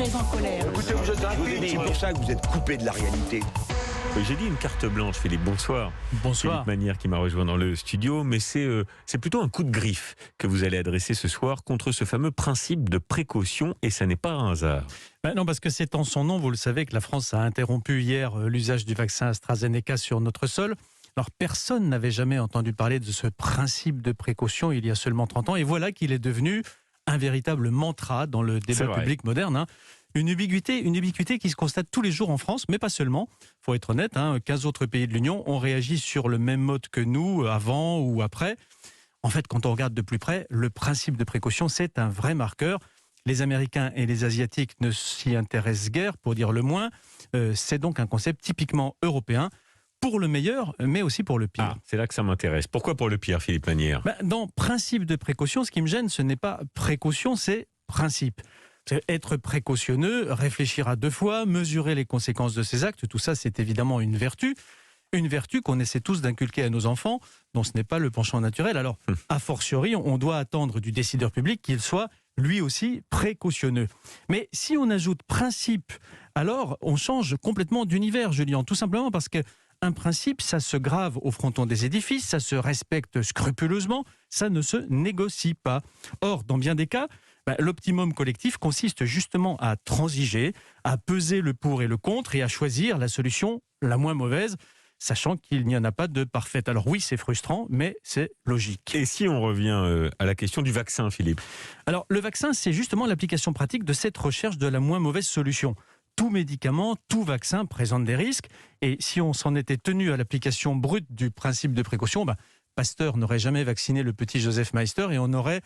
très en colère. Écoutez, vous êtes C'est pour ça que vous êtes coupé de la réalité. J'ai dit une carte blanche, Philippe, bonsoir. Bonsoir. Philippe Manière qui m'a rejoint dans le studio, mais c'est plutôt un coup de griffe que vous allez adresser ce soir contre ce fameux principe de précaution, et ça n'est pas un hasard. Non, parce que c'est en son nom, vous le savez, que la France a interrompu hier l'usage du vaccin AstraZeneca sur notre sol. Alors personne n'avait jamais entendu parler de ce principe de précaution il y a seulement 30 ans, et voilà qu'il est devenu un véritable mantra dans le débat public moderne. Une ubiquité qui se constate tous les jours en France, mais pas seulement. Il faut être honnête, 15 autres pays de l'Union ont réagi sur le même mode que nous, avant ou après. En fait, quand on regarde de plus près, le principe de précaution, c'est un vrai marqueur. Les Américains et les Asiatiques ne s'y intéressent guère, pour dire le moins. C'est donc un concept typiquement européen, pour le meilleur, mais aussi pour le pire. Ah, c'est là que ça m'intéresse. Pourquoi pour le pire, Philippe Manière ? Dans principe de précaution, ce qui me gêne, ce n'est pas précaution, c'est principe. C'est être précautionneux, réfléchir à deux fois, mesurer les conséquences de ses actes, tout ça c'est évidemment une vertu qu'on essaie tous d'inculquer à nos enfants, dont ce n'est pas le penchant naturel. Alors, a fortiori, on doit attendre du décideur public qu'il soit lui aussi précautionneux. Mais si on ajoute principe, alors on change complètement d'univers, Julien, tout simplement parce que un principe, ça se grave au fronton des édifices, ça se respecte scrupuleusement, ça ne se négocie pas. Or, dans bien des cas, l'optimum collectif consiste justement à transiger, à peser le pour et le contre et à choisir la solution la moins mauvaise, sachant qu'il n'y en a pas de parfaite. Alors oui, c'est frustrant, mais c'est logique. Et si on revient à la question du vaccin, Philippe ? Alors le vaccin, c'est justement l'application pratique de cette recherche de la moins mauvaise solution. Tout médicament, tout vaccin présente des risques, et si on s'en était tenu à l'application brute du principe de précaution, Pasteur n'aurait jamais vacciné le petit Joseph Meister et on n'aurait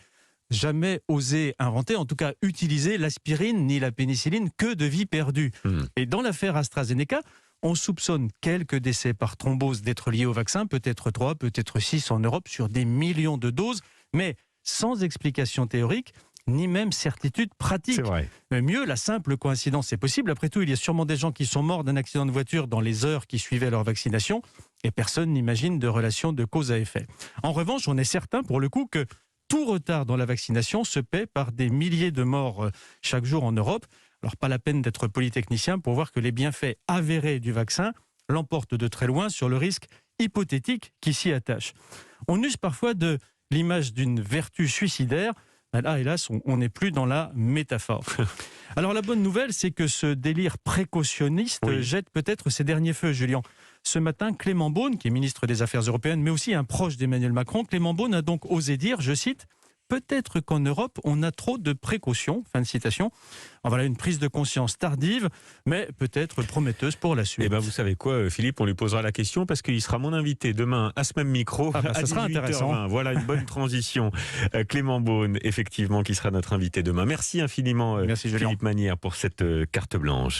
jamais osé inventer, en tout cas utiliser l'aspirine ni la pénicilline, que de vies perdues. Et dans l'affaire AstraZeneca, on soupçonne quelques décès par thrombose d'être liés au vaccin, peut-être 3, peut-être 6 en Europe, sur des millions de doses, mais sans explication théorique, ni même certitude pratique. C'est vrai. Mais mieux, la simple coïncidence est possible. Après tout, il y a sûrement des gens qui sont morts d'un accident de voiture dans les heures qui suivaient leur vaccination, et personne n'imagine de relation de cause à effet. En revanche, on est certain, pour le coup, que tout retard dans la vaccination se paie par des milliers de morts chaque jour en Europe. Alors, pas la peine d'être polytechnicien pour voir que les bienfaits avérés du vaccin l'emportent de très loin sur le risque hypothétique qui s'y attache. On use parfois de l'image d'une vertu suicidaire. Là, hélas, on n'est plus dans la métaphore. Alors, la bonne nouvelle, c'est que ce délire précautionniste jette peut-être ses derniers feux, Julien. Ce matin, Clément Beaune, qui est ministre des Affaires européennes, mais aussi un proche d'Emmanuel Macron, Clément Beaune a donc osé dire, je cite, « Peut-être qu'en Europe, on a trop de précautions », fin de citation. Alors voilà une prise de conscience tardive, mais peut-être prometteuse pour la suite. Eh bien, vous savez quoi, Philippe, on lui posera la question parce qu'il sera mon invité demain à ce même micro à ça sera 18h20. intéressant. Voilà une bonne transition. Clément Beaune, effectivement, qui sera notre invité demain. Merci infiniment, Merci, Julien. Philippe Manière, pour cette carte blanche.